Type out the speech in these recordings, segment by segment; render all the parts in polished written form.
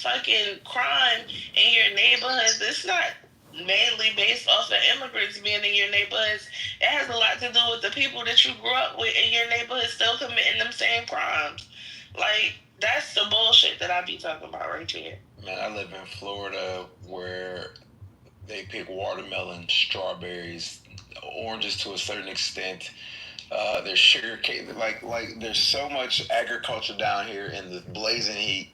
fucking crime in your neighborhoods, it's not mainly based off of immigrants being in your neighborhoods. It has a lot to do with the people that you grew up with in your neighborhood still committing them same crimes. Like, that's the bullshit that I be talking about right here. Man, I live in Florida where they pick watermelon, strawberries, oranges to a certain extent. There's sugar cane, like there's so much agriculture down here in the blazing heat,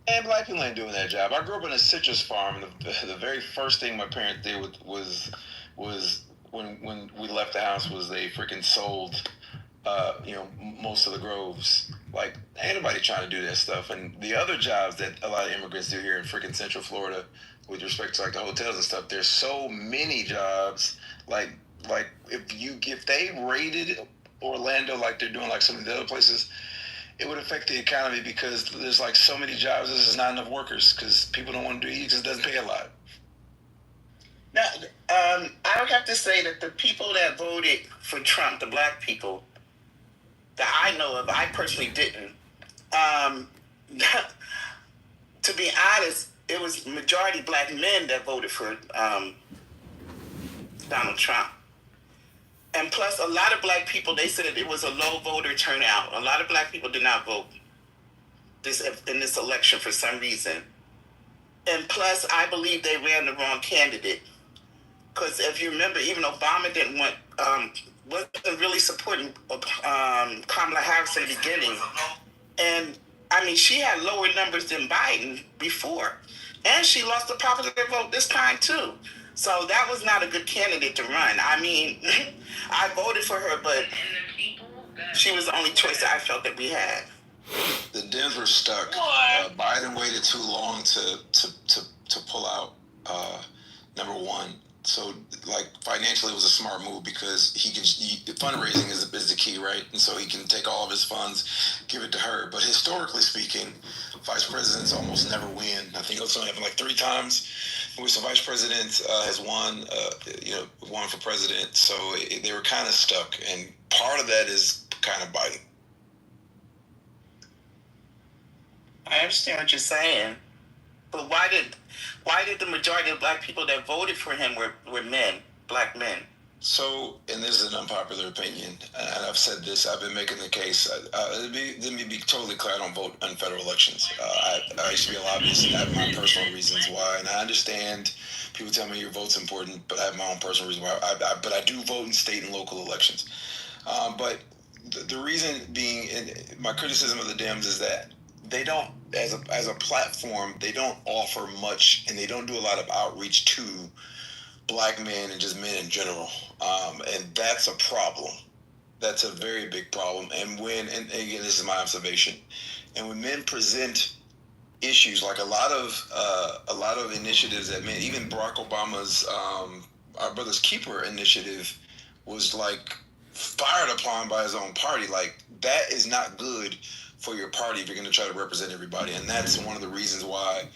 and black people ain't doing that job. I grew up in a citrus farm. The very first thing my parents did was when we left the house was they freaking sold most of the groves. Like, ain't nobody trying to do that stuff. And the other jobs that a lot of immigrants do here in freaking Central Florida, with respect to like the hotels and stuff, there's so many jobs. Like if they raided Orlando like they're doing like some of the other places, it would affect the economy because there's like so many jobs. There's not enough workers because people don't want to do it because it doesn't pay a lot. Now, I would have to say that the people that voted for Trump, the black people that I know of, I personally didn't. To be honest, it was majority black men that voted for Donald Trump. And plus, a lot of black people, they said it was a low voter turnout. A lot of black people did not vote in this election for some reason. And plus, I believe they ran the wrong candidate. Because if you remember, even Obama wasn't really supporting Kamala Harris in the beginning. And, I mean, she had lower numbers than Biden before. And she lost the popular vote this time, too. So that was not a good candidate to run. I mean, I voted for her, but she was the only choice that I felt that we had. The Dems were stuck. Biden waited too long to pull out. Number one, so like financially, it was a smart move because fundraising is the key, right? And so he can take all of his funds, give it to her. But historically speaking, vice presidents almost never win. I think it's only happened like 3 times in which the vice president has won for president. So they were kind of stuck, and part of that is kind of Biden. I understand what you're saying, but why did the majority of black people that voted for him were men, black men? So, and this is an unpopular opinion, and I've said this, I've been making the case. Let me be totally clear, I don't vote on federal elections. I used to be a lobbyist, and I have my personal reasons why, and I understand people tell me your vote's important, but I have my own personal reason why. But I do vote in state and local elections. But the reason being, my criticism of the Dems is that they don't, as a platform, they don't offer much, and they don't do a lot of outreach to black men and just men in general. And that's a problem. That's a very big problem. And again, this is my observation, and when men present issues, like a lot of initiatives that men, even Barack Obama's Our Brother's Keeper initiative was like fired upon by his own party. Like, that is not good for your party if you're going to try to represent everybody. And that's one of the reasons why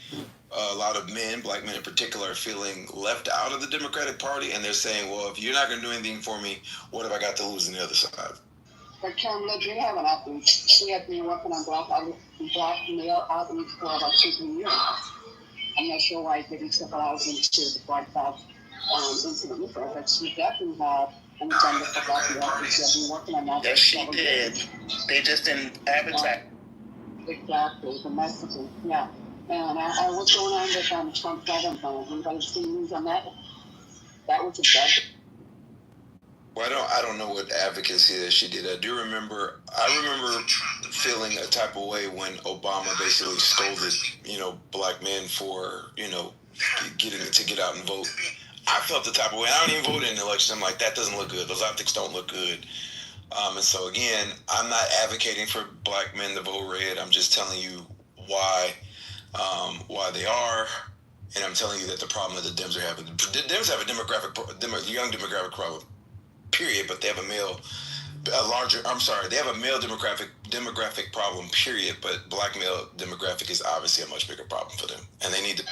a lot of men, black men in particular, are feeling left out of the Democratic Party, and they're saying, well, if you're not going to do anything for me, what have I got to lose on the other side? But Kamala, do you have an outreach? We have been working on black male outreach for about 2-3 years. I'm not sure why it didn't step out into the White House incident, but we definitely have an agenda for black male outreach. We have been working on that. Yes, she did. They just didn't advertise. Exactly, the messaging, yeah. And what's going on with Trump government? Anybody see news on that? That was a bad. Well, I don't know what advocacy that she did. I remember feeling a type of way when Obama basically scolded, black men for, getting to get out and vote. I felt the type of way. I don't even vote in the election. I'm like, that doesn't look good. Those optics don't look good. And so again, I'm not advocating for black men to vote red. I'm just telling you why they are, and I'm telling you that the problem that the Dems are having. The Dems have a young demographic problem, period. But they have a male demographic problem, period. But black male demographic is obviously a much bigger problem for them, and they need to.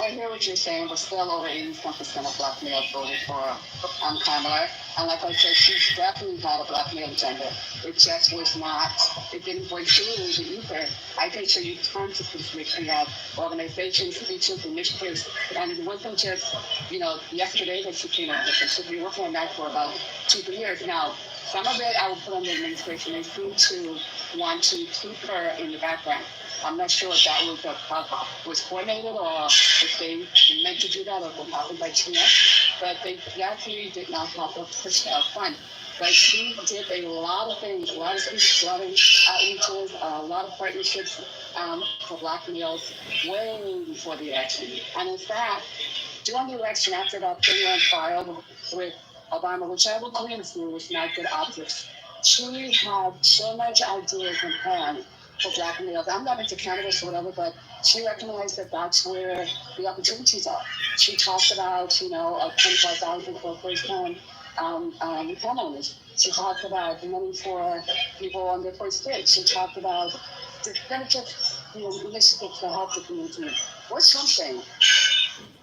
I hear what you're saying, but still over 81% of black males voted for Kamala. And like I said, she's definitely had a black male agenda. It just was not, it didn't break through the ether. I can show you tons of things. We have organizations, speeches, initiatives, and it wasn't just, yesterday that she came up with it. She's been working on that for about 2-3 years now. Some of it I will put on the administration. They seem to want to keep her in the background. I'm not sure if that was coordinated or if they meant to do that or if it happened by chance. But they definitely did not have to push her up front. But she did a lot of things, a lot of speeches, a lot of outreaches, a lot of partnerships for black males way before the election. And in fact, during the election, after that thing went viral with Obama, which I will claim was not good optics, she had so much ideas and plans for black males. I'm not into cannabis or whatever, but she recognized that that's where the opportunities are. She talked about, 25,000 for first-time homeowners. She talked about the money for people on their first date. She talked about the benefits, initiatives to help the community. What's Trump saying?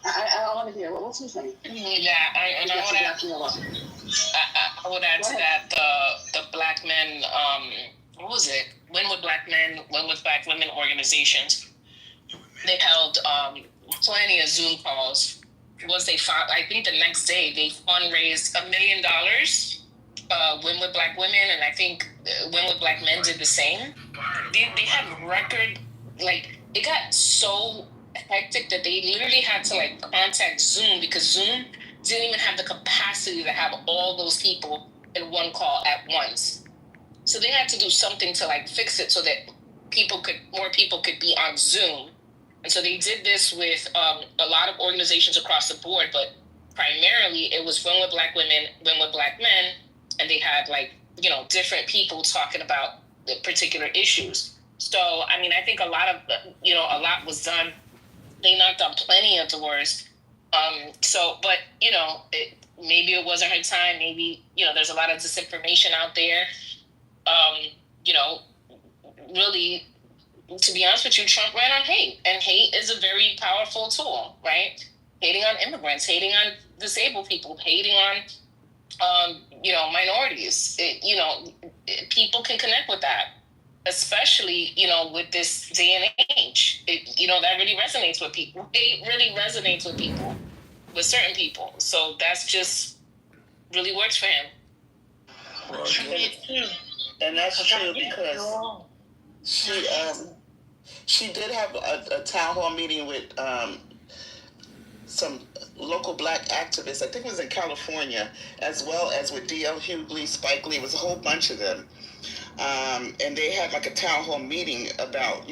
I want to hear. What's he saying? Yeah, I would add to that the black men. What was it? When with black men, when with black women organizations, they held plenty of Zoom calls. Once they found, I think the next day they fundraised $1 million. When with black women, and I think when with black men did the same. They had record, like, it got so hectic that they literally had to contact Zoom because Zoom didn't even have the capacity to have all those people in one call at once. So they had to do something to fix it so that more people could be on Zoom. And so they did this with a lot of organizations across the board, but primarily it was When with Black Women, When with Black Men, and they had different people talking about the particular issues. So I mean, I think a lot was done. They knocked on plenty of doors. But maybe it wasn't her time. Maybe there's a lot of disinformation out there. Really, to be honest with you, Trump ran on hate, and hate is a very powerful tool, right? Hating on immigrants, hating on disabled people, hating on minorities. People can connect with that, especially with this day and age. That really resonates with people. It really resonates with people, with certain people. So that's just really works for him. Well, and that's true because she did have a town hall meeting with some local black activists. I think it was in California, as well as with D.L. Hughley, Spike Lee. It was a whole bunch of them. And they had a town hall meeting about,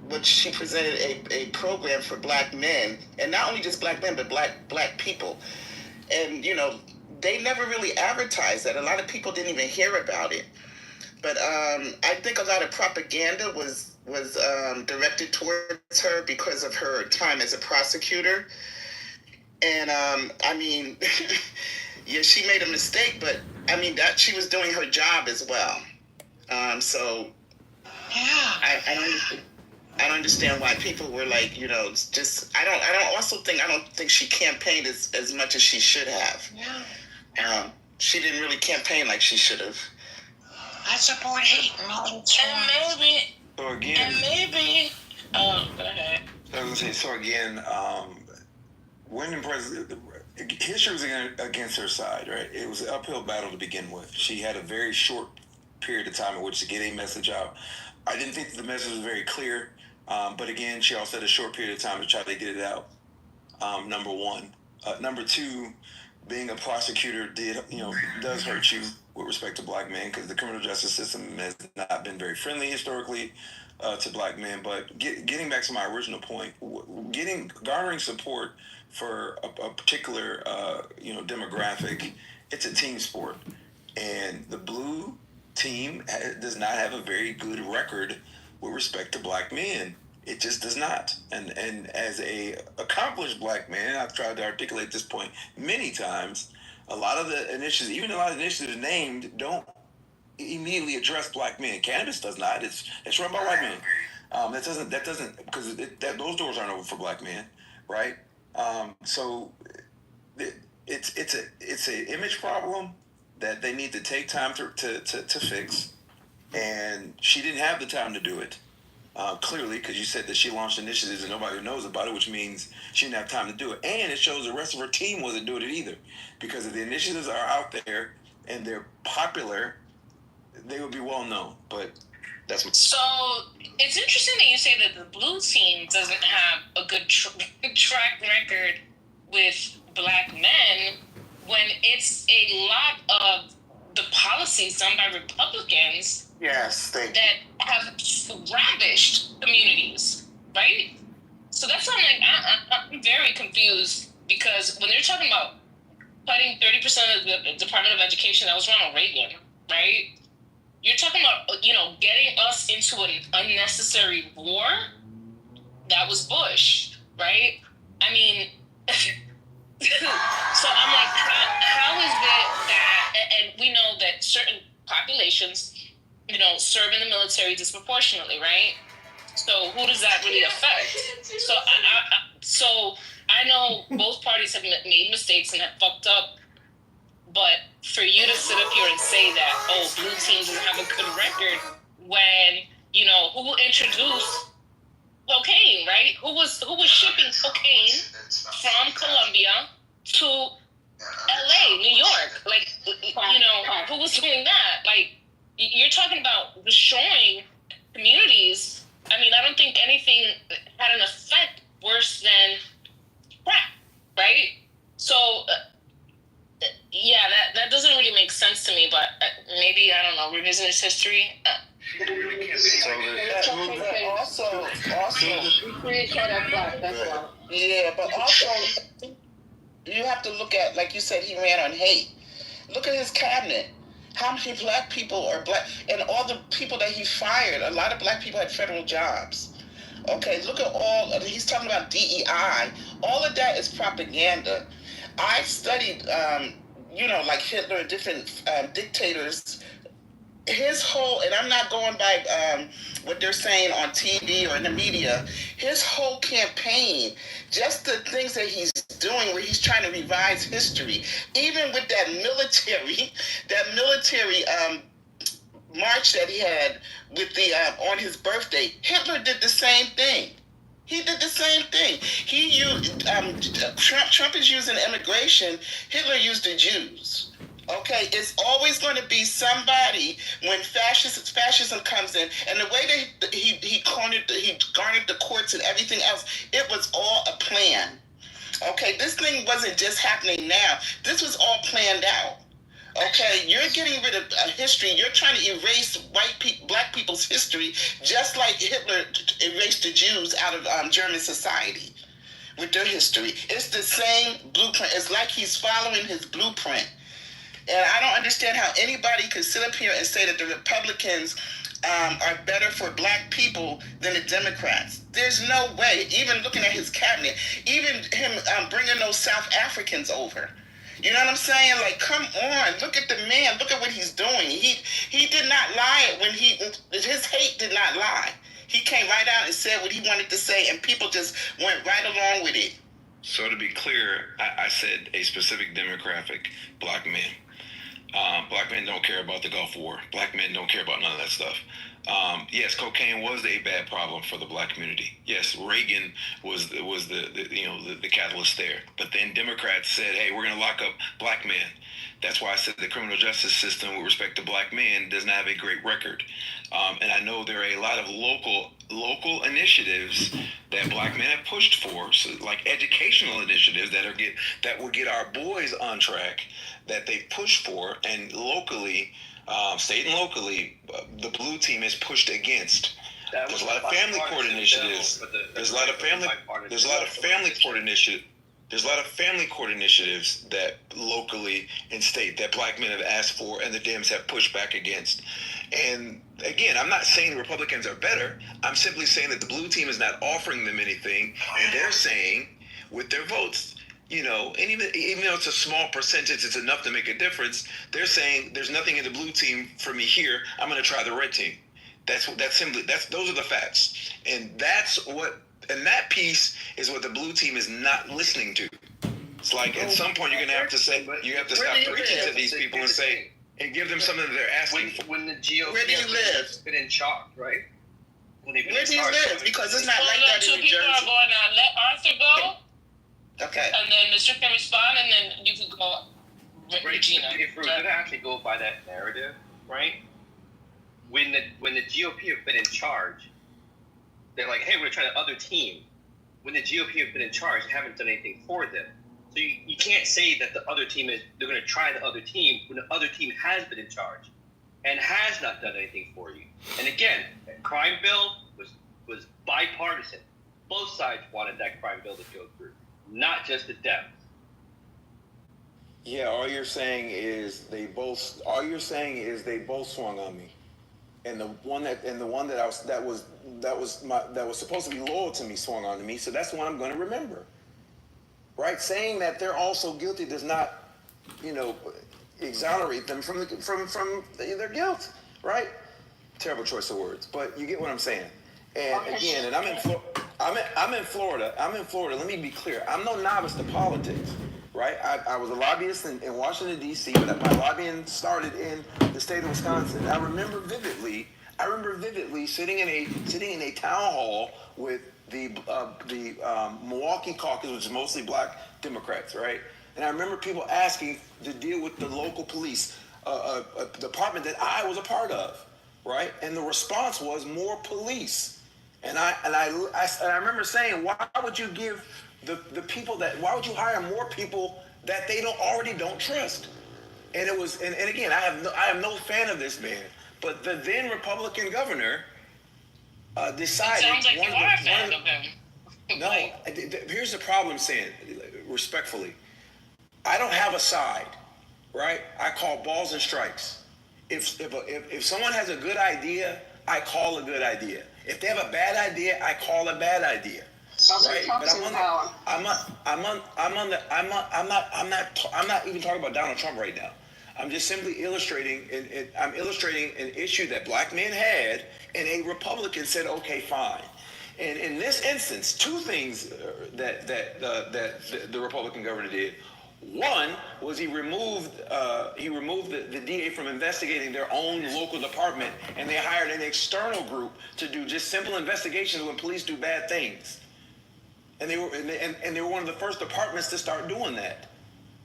what she presented a program for black men, and not only just black men, but black people. And, they never really advertised that. A lot of people didn't even hear about it. But I think a lot of propaganda was directed towards her because of her time as a prosecutor. And I mean, yeah, she made a mistake, but I mean that she was doing her job as well. So yeah, I don't understand why people were just I don't think she campaigned as much as she should have. Yeah. She didn't really campaign like she should have. I support hate. And maybe. So again. And maybe. Oh, go ahead. I was gonna say, so again, winning president, history was against her side, right? It was an uphill battle to begin with. She had a very short period of time in which to get a message out. I didn't think that the message was very clear, but again, she also had a short period of time to try to get it out. Number one. Number two, being a prosecutor does hurt you with respect to black men because the criminal justice system has not been very friendly historically to black men. But getting back to my original point, garnering support for a particular demographic, it's a team sport, and the blue team does not have a very good record with respect to black men. It just does not. And as a accomplished black man, I've tried to articulate this point many times, a lot of the initiatives, even a lot of the initiatives named, don't immediately address black men. Cannabis does not. It's run by white men. That doesn't because those doors aren't open for black men, right? So it's a image problem that they need to take time to fix, and she didn't have the time to do it. Clearly, because you said that she launched initiatives and nobody knows about it, which means she didn't have time to do it. And it shows the rest of her team wasn't doing it either. Because if the initiatives are out there and they're popular, they would be well known. But that's what. So it's interesting that you say that the blue team doesn't have a good track record with black men when it's a lot of the policies done by Republicans Yes, that have ravished communities, right? So that's why I'm very confused, because when they're talking about cutting 30% of the Department of Education, that was Ronald Reagan, right? You're talking about, getting us into an unnecessary war. That was Bush, right? I mean, so I'm like, how is it that, and we know that certain populations, serve in the military disproportionately, right? So who does that really affect? So I know both parties have made mistakes and have fucked up, but for you to sit up here and say that, blue team doesn't have a good record when, who introduced cocaine, right? Who was shipping cocaine from Colombia to LA, New York? Like, who was doing that? Like, you're talking about destroying communities. I mean, I don't think anything had an effect worse than crack, right? So, yeah, that doesn't really make sense to me, but maybe, I don't know, revisionist history. Also, We create shadow black, that's why. yeah, but also you have to look at, like you said, he ran on hate. Look at his cabinet. How many black people are black? And all the people that he fired, a lot of black people had federal jobs. Okay, look at he's talking about DEI. All of that is propaganda. I studied, like Hitler and different dictators. His whole, and I'm not going by what they're saying on TV or in the media, his whole campaign, just the things that he's doing where he's trying to revise history, even with that military march that he had with the on his birthday, Hitler did the same thing. He did the same thing. He used Trump is using immigration. Hitler used the Jews. Okay, it's always going to be somebody when fascism comes in, and the way that he garnered the courts and everything else, it was all a plan. Okay, this thing wasn't just happening now. This was all planned out. Okay, you're getting rid of history. You're trying to erase black people's history, just like Hitler erased the Jews out of German society with their history. It's the same blueprint. It's like he's following his blueprint. And I don't understand how anybody could sit up here and say that the Republicans are better for black people than the Democrats. There's no way. Even looking at his cabinet, even him bringing those South Africans over. You know what I'm saying? Like, come on, look at the man. Look at what he's doing. He did not lie when his hate did not lie. He came right out and said what he wanted to say, and people just went right along with it. So to be clear, I said a specific demographic, black men. Black men don't care about the Gulf War. Black men don't care about none of that stuff. Yes, cocaine was a bad problem for the black community. Yes, Reagan was the catalyst there. But then Democrats said, hey, we're going to lock up black men. That's why I said the criminal justice system with respect to black men does not have a great record. And I know there are a lot of local initiatives that black men have pushed for, so like educational initiatives that will get our boys on track, that they push for, and locally, state and locally, the blue team is pushed against. There's a lot of family court initiatives. There's a lot of family court initiatives that locally and state that black men have asked for and the Dems have pushed back against. And again, I'm not saying the Republicans are better. I'm simply saying that the blue team is not offering them anything, and they're saying with their votes, and even though it's a small percentage, it's enough to make a difference. They're saying there's nothing in the blue team for me here. I'm going to try the red team. Those are the facts, and that piece is what the blue team is not listening to. It's like at some point you're gonna have to stop preaching to these people and give them something that they're asking for. When the GOP Where do you live? been in charge, right? Where do you live? Because it's not like that two in New people Jersey. are going on. Let Arthur go, Okay. and then Mr. can respond, and then you can go, Regina. If we're gonna actually go by that narrative, right? When the GOP have been in charge, they're like, hey, we're gonna try the other team. When the GOP have been in charge, they haven't done anything for them. So you can't say that they're going to try the other team when the other team has been in charge and has not done anything for you. And again, that crime bill was bipartisan. Both sides wanted that crime bill to go through, not just the Dems. Yeah, all you're saying is they both swung on me. And the one that was supposed to be loyal to me swung on me. So that's the one I'm going to remember. Right, saying that they're also guilty does not, exonerate them from their guilt. Right? Terrible choice of words, but you get what I'm saying. And again, and I'm in Florida. Let me be clear. I'm no novice to politics. Right? I was a lobbyist in Washington D.C., but my lobbying started in the state of Wisconsin. I remember vividly sitting in a town hall with the Milwaukee caucus, which is mostly black Democrats, right? And I remember people asking to deal with the local police department that I was a part of, right? And the response was more police. And I remember saying, why would you give the people why would you hire more people that they don't trust? And it was, and again, I am no fan of this man, but the then Republican governor decided. It sounds like you are a fan of him. No, here's the problem, saying respectfully, I don't have a side, right? I call balls and strikes. If someone has a good idea, I call a good idea. If they have a bad idea, I call a bad idea. Right? But I'm not even talking about Donald Trump right now. I'm just simply illustrating an issue that black men had, and a Republican said, okay, fine. And in this instance, two things that the Republican governor did. One was he removed the DA from investigating their own local department, and they hired an external group to do just simple investigations when police do bad things. And they were one of the first departments to start doing that.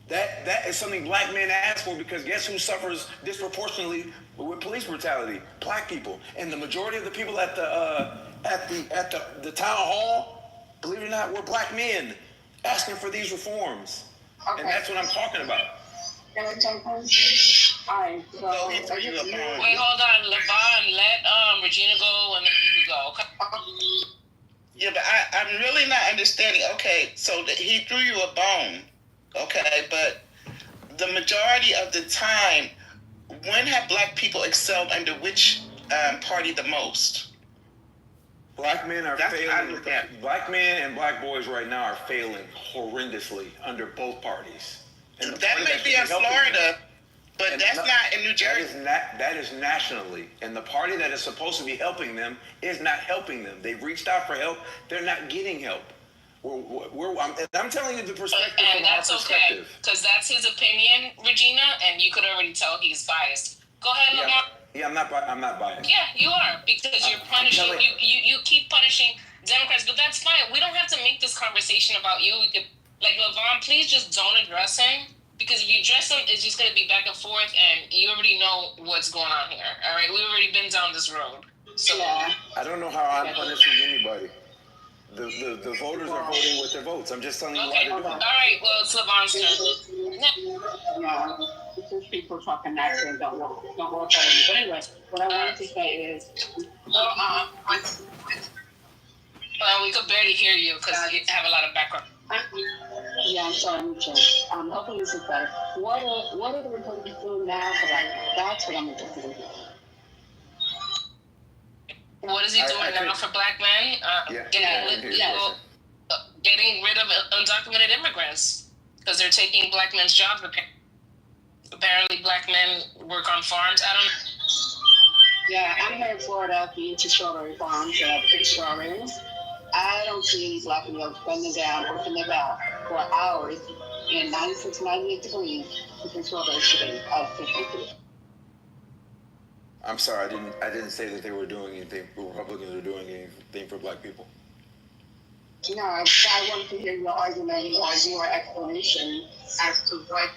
That is something black men ask for, because guess who suffers disproportionately with police brutality? Black people. And the majority of the people at the town hall, believe it or not, were black men asking for these reforms. Okay. And that's what I'm talking about. Can we take questions? All right. So, wait, hold on, LeVon. Let Regina go, and then you can go. Okay. Yeah, but I'm really not understanding. Okay, so he threw you a bone. Okay, but the majority of the time, when have black people excelled under which party the most? Black men are failing. Black men and black boys right now are failing horrendously under both parties. And that may be in Florida, but that's not in New Jersey. That is nationally. And the party that is supposed to be helping them is not helping them. They've reached out for help. They're not getting help. I'm telling you the perspective from our perspective. Because that's his opinion, Regina, and you could already tell he's biased. Go ahead, Lamar. Yeah, I'm not biased. Yeah, you are, because you're punishing. You keep punishing Democrats, but that's fine. We don't have to make this conversation about you. We could, like, LeVon, please just don't address him, because if you address him, it's just going to be back and forth, and you already know what's going on here. All right, we've already been down this road. So I don't know how I'm punishing anybody. The voters are voting with their votes. I'm just telling you why they're doing it. All right, well, it's LeVon's turn. Yeah, since people talking that way, don't work that way. But anyway, what I wanted to say is, we could barely hear you because you have a lot of background. Yeah, I'm sorry, hopefully this is better. What are the Republicans doing now for that? That's what I'm interested in. What is he doing now for black men? Getting rid of undocumented immigrants, because they're taking black men's jobs. Apparently, black men work on farms. I don't know. Yeah, I'm here in Florida. I've been to strawberry farms and I've picked strawberries. I don't see any black males bending down, working their back for hours in 96, 98 degrees picking strawberries today. I'm sorry, I didn't say that they were doing anything. Republicans are doing anything for black people. No, I wanted to hear your argument or your explanation as to what,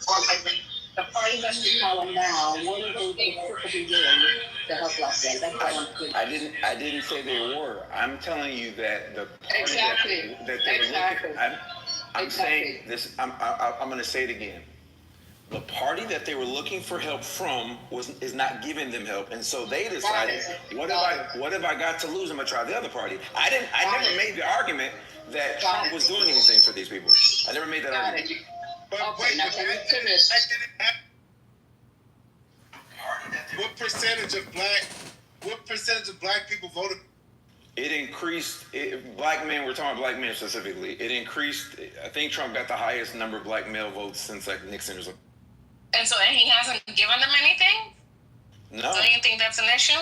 or like the party that you calling now, what are they specifically doing to help black men? That's what I want to do. I didn't say they were. I'm telling you that the party Exactly. that they were Exactly. looking. I'm Exactly. saying this. I'm going to say it again. The party that they were looking for help from is not giving them help, and so they decided, what have I got to lose? I'm gonna try the other party. I never made the argument that Trump was doing anything for these people. I never made that argument. But Okay, now can we finish? What percentage of black people voted? It increased. Black men. We're talking black men specifically. It increased. I think Trump got the highest number of black male votes since like Nixon or something. And so, and he hasn't given them anything? No. So you think that's an issue?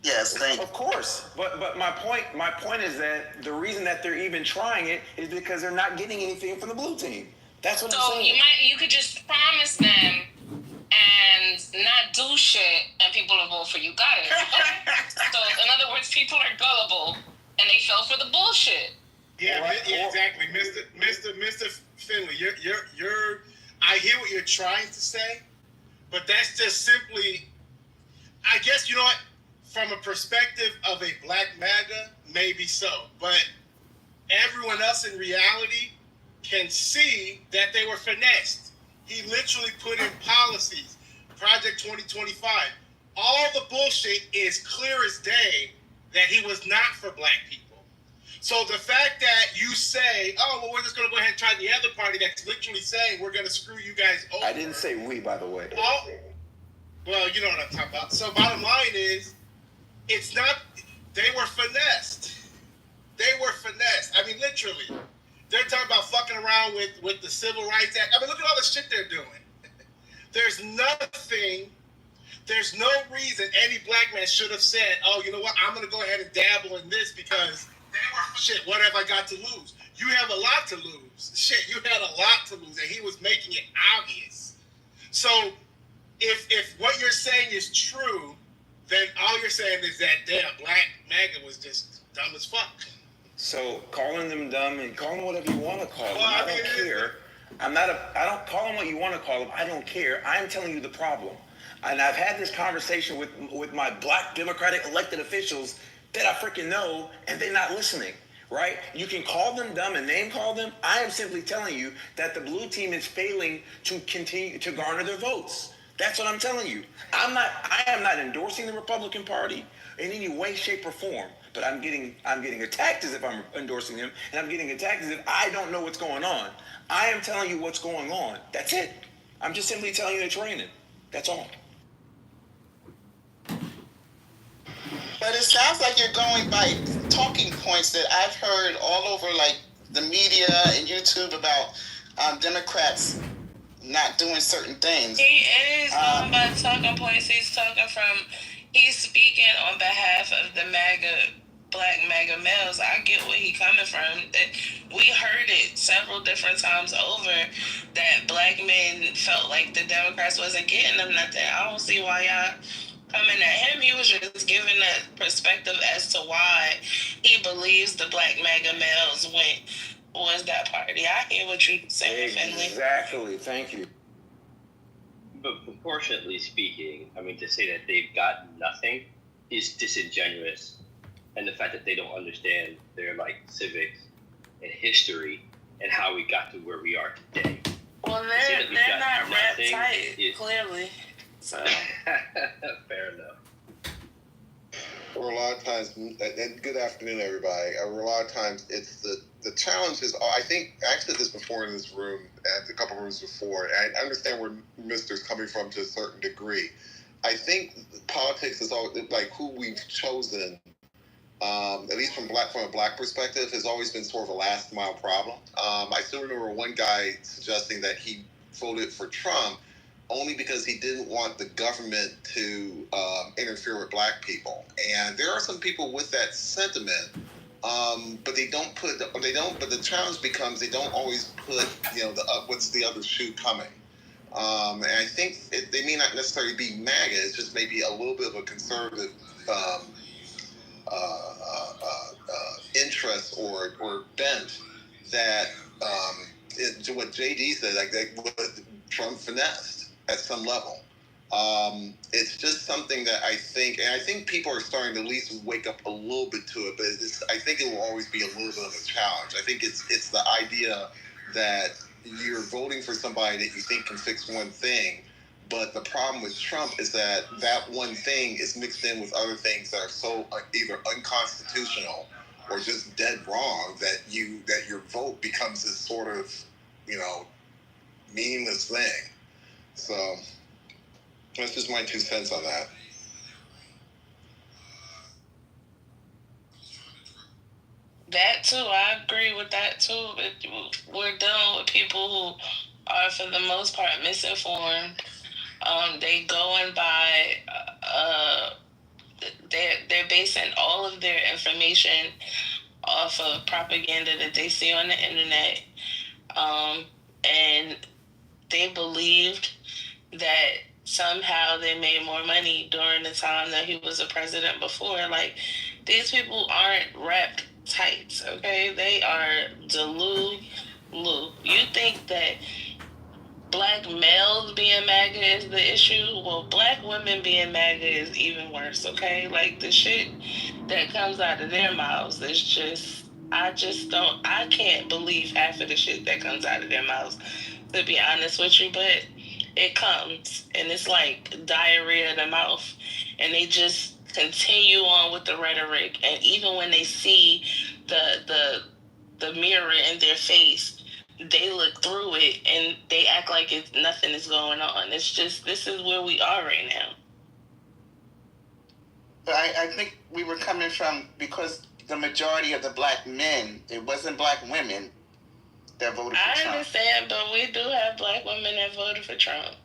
Yes, of course. But my point is that the reason that they're even trying it is because they're not getting anything from the blue team. That's what I'm saying. So you could just promise them and not do shit, and people will vote for you. Got it? So in other words, people are gullible and they fell for the bullshit. Yeah, exactly, Mr. Finley. You're. I hear what you're trying to say, but that's just simply. I guess you know what. From a perspective of a black MAGA, maybe so, but everyone else in reality can see that they were finessed. He literally put in policies, Project 2025. All the bullshit is clear as day that he was not for black people. So the fact that you say, oh, well, we're just going to go ahead and try the other party that's literally saying we're going to screw you guys over. I didn't say we, by the way. Oh, well, you know what I'm talking about. So bottom line is, it's not, they were finessed. They were finessed. I mean, literally. They're talking about fucking around with the Civil Rights Act. I mean, look at all the shit they're doing. There's no reason any black man should have said, oh, you know what, I'm going to go ahead and dabble in this because, shit, what have I got to lose? You have a lot to lose. Shit, you had a lot to lose, and he was making it obvious. So if what you're saying is true, then all you're saying is that, damn, black MAGA was just dumb as fuck. So calling them dumb and call them whatever you want to call them, I don't care. I don't call them what you want to call them. I don't care. I'm telling you the problem. And I've had this conversation with my black Democratic elected officials that I freaking know, and they're not listening, right? You can call them dumb and name call them. I am simply telling you that the blue team is failing to continue to garner their votes. That's what I'm telling you. I am not endorsing the Republican Party in any way, shape, or form. But I'm getting attacked as if I'm endorsing them, and I'm getting attacked as if I don't know what's going on. I am telling you what's going on. That's it. I'm just simply telling you it's raining. That's all. But it sounds like you're going by talking points that I've heard all over, like the media and YouTube about Democrats not doing certain things. He is going by talking points. He's speaking on behalf of the black MAGA males. I get where he's coming from. We heard it several different times over that black men felt like the Democrats wasn't getting them nothing. I don't see why y'all coming at him. He was just giving a perspective as to why he believes the black MAGA males was that party. I hear what you're saying, Finley. Exactly. Thank you. But proportionately speaking, I mean, to say that they've got nothing is disingenuous. And the fact that they don't understand their, like, civics and history and how we got to where we are today. Well, they're not that tight, clearly. So. Fair enough. Or a lot of times, and good afternoon, everybody. A lot of times, it's the challenge is, I think, I said this before in this room and a couple rooms before, and I understand where Mister's coming from to a certain degree. I think politics is all like who we've chosen, at least from a black perspective, has always been sort of a last mile problem. I still remember one guy suggesting that he voted for Trump only because he didn't want the government to interfere with black people. And there are some people with that sentiment, but they don't put. They don't. But the challenge becomes they don't always put. What's the other shoe coming? And I think they may not necessarily be MAGA. It's just maybe a little bit of a conservative interest or bent that to what JD said, like what Trump finessed at some level. It's just something that I think people are starting to at least wake up a little bit to it, but I think it will always be a little bit of a challenge. I think it's the idea that you're voting for somebody that you think can fix one thing, but the problem with Trump is that one thing is mixed in with other things that are so either unconstitutional or just dead wrong that your vote becomes this sort of meaningless thing. So that's just my 2 cents on that. That too, I agree with that too. We're dealing with people who are, for the most part, misinformed. They going by, they're basing all of their information off of propaganda that they see on the internet, and they believed that somehow they made more money during the time that he was a president before. Like, these people aren't wrapped tights, okay? They are Delulu. You think that black males being MAGA is the issue? Well, black women being MAGA is even worse, okay? Like, the shit that comes out of their mouths is just, I can't believe half of the shit that comes out of their mouths, to be honest with you, but it comes, and it's like diarrhea in the mouth, and they just continue on with the rhetoric, and even when they see the mirror in their face, they look through it and they act like nothing is going on. It's just, this is where we are right now. But I think we were coming from, because the majority of the black men, it wasn't black women that voted for Trump. I understand, but we do have black women that voted for Trump.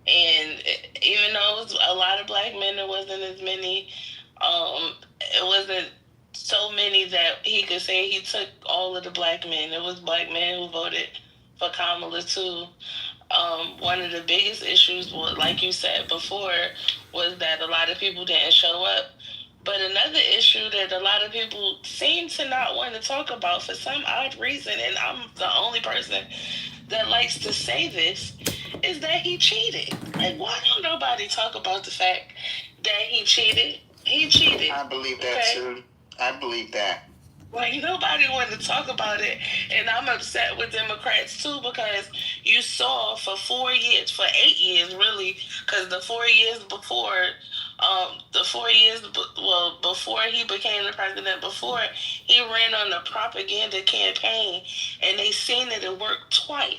And even though it was a lot of black men, there wasn't as many. It wasn't so many that he could say he took all of the black men. It was black men who voted for Kamala too. One of the biggest issues, like you said before, was that a lot of people didn't show up. But another issue that a lot of people seem to not want to talk about for some odd reason, and I'm the only person that likes to say this, is that he cheated. Like, why don't nobody talk about the fact that he cheated? He cheated. I believe that too. I believe that. Like, nobody wanted to talk about it, and I'm upset with Democrats too, because you saw for 4 years, for 8 years really, because the 4 years before, before he became the president, before he ran on the propaganda campaign, and they seen that it worked twice.